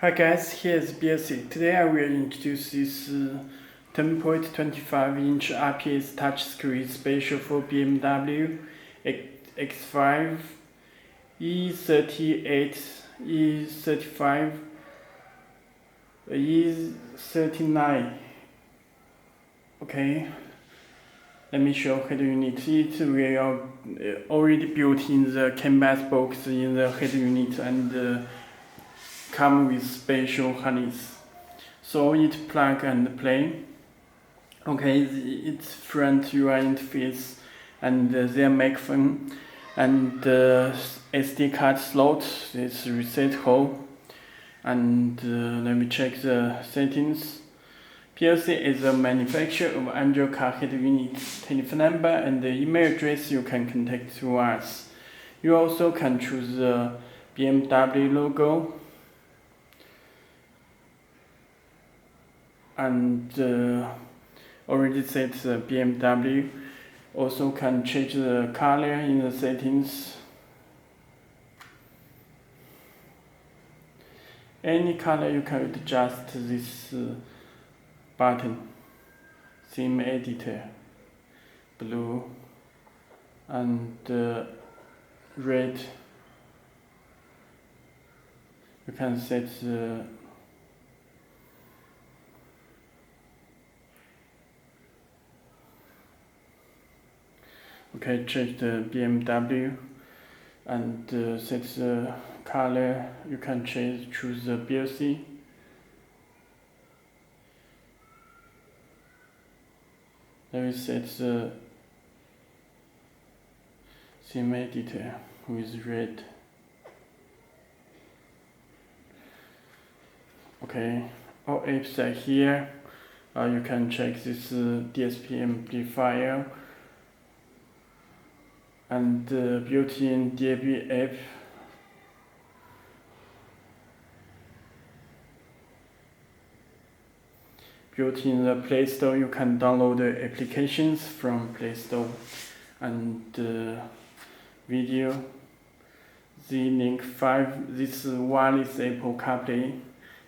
Hi guys, here's Belsee. Today I will introduce this 10.25-inch IPS touchscreen special for BMW X5, E38, E35, E39. Okay, let me show head unit. It will already built in the canvas box in the head unit and come with special harness, so it plug and play. Okay, its front UI interface and their microphone and SD card slot, this reset hole, and let me check the settings. Belsee is a manufacturer of Android car head unit. Telephone number and the email address you can contact to us. You also can choose the BMW logo and already set the BMW. Also can change the color in the settings. Any color you can adjust this button. Theme editor, blue and red. You can set the okay, check the BMW and set the color. You can choose the Belsee. Let me set the theme editor with red. Okay, all apps are here. You can check this DSP amplifier and built-in DAB app. Built in the Play Store, you can download the applications from Play Store and video. The Link 5, this wireless Apple Carplay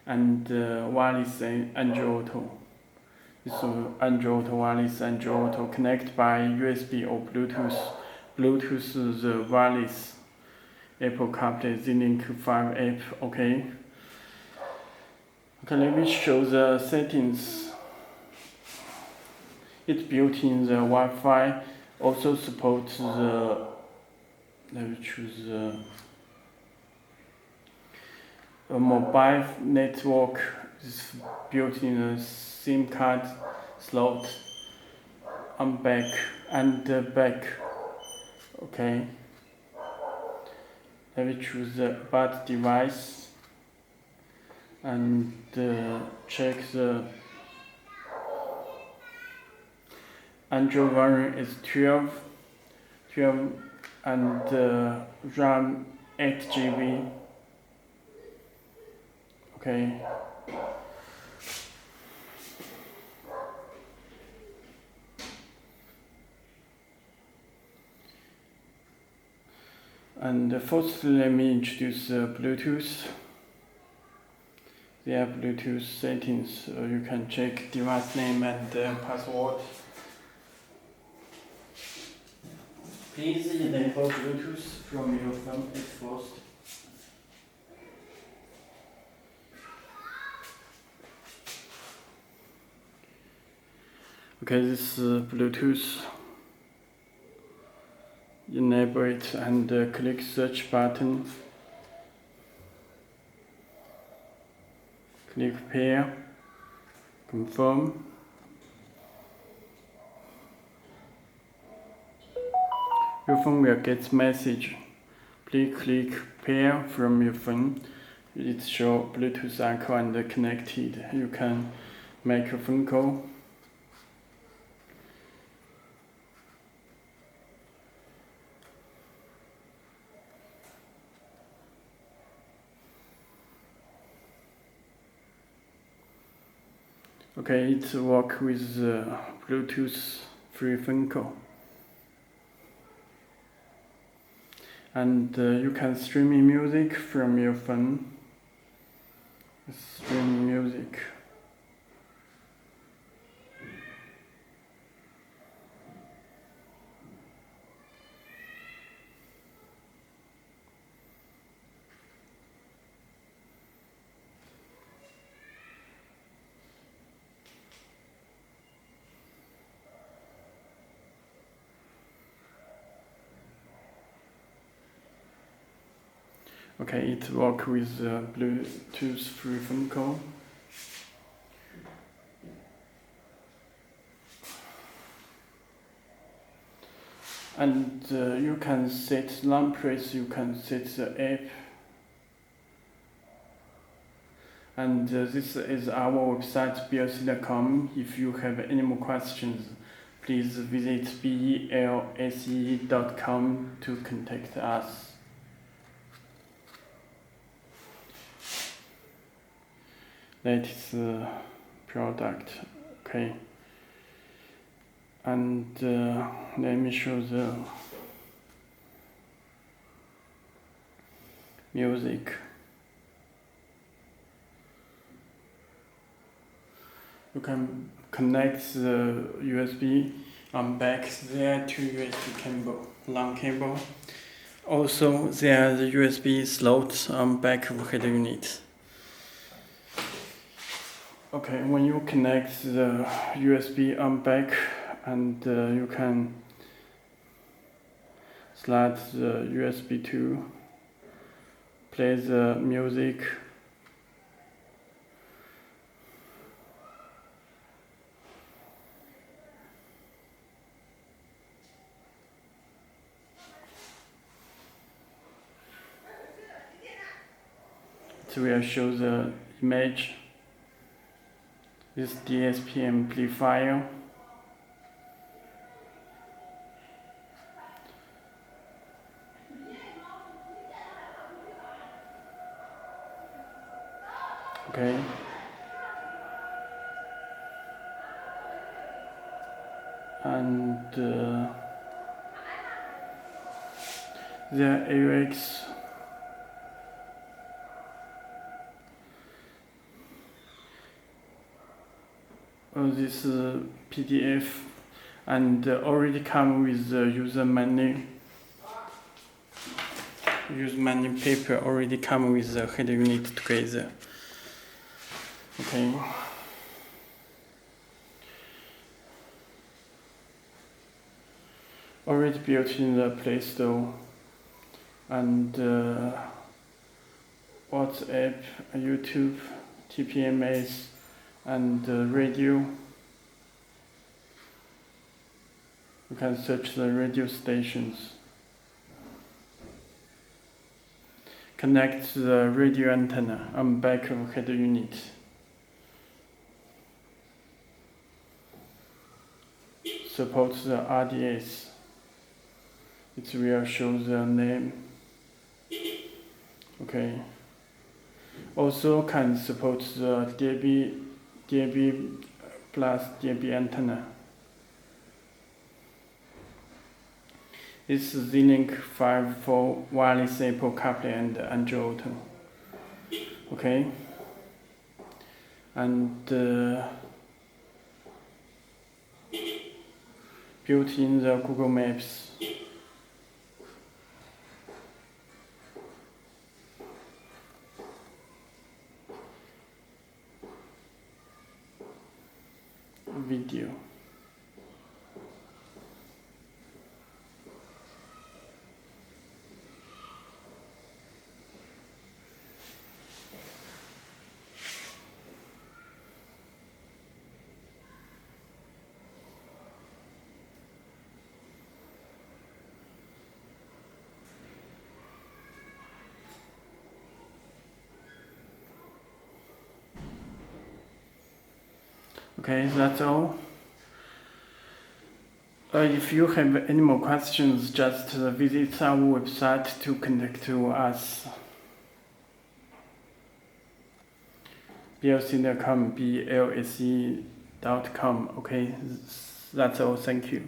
and wireless Android Auto. This Android Auto, wireless Android Auto connect by USB or Bluetooth. Bluetooth is the wireless Apple Carplay, the Link 5 app. Okay. Okay, let me show the settings. It's built in the Wi-Fi. Also supports the. Let me choose a mobile network. It's built in a SIM card slot on back and back. Okay. Let me choose the bud device and check the Android version is 12 and RAM 8GB. Okay. And first, let me introduce Bluetooth. There are Bluetooth settings. You can check device name and password. Please enable Bluetooth from your phone at first. Okay, this is Bluetooth. Enable it and click search button. Click pair. Confirm. Your phone will get message. Please click pair from your phone. It shows Bluetooth icon and connected. You can make a phone call. Okay, it works with Bluetooth free phone call. And you can stream music from your phone. Stream music. Okay, it works with Bluetooth free phone call. And you can set lamp race, you can set the app. And this is our website, Belsee.com. If you have any more questions, please visit belsee.com to contact us. That is the product. Okay. And let me show the music. You can connect the USB back there to USB cable, LAN cable. Also, there are the USB slots on back of header unit. Okay, when you connect the USB on back, and you can slide the USB to play the music. It will show the image. This DSP amplifier. Okay. And the AUX. This PDF and already come with the user manual. User manual paper already come with the header unit together. Okay. Already built in the Play Store, and WhatsApp, YouTube, TPMS, and radio. You can search the radio stations. Connect the radio antenna on back of header unit. Support the RDS. It will show the name. Okay. Also can support the DAB plus DAB antenna. This is Z-Link 5 for wireless Apple Carplay and Android Auto. Okay. And built in the Google Maps. Video. Okay, that's all. If you have any more questions, just visit our website to connect to us. Belsee.com, Belsee.com. Okay, that's all. Thank you.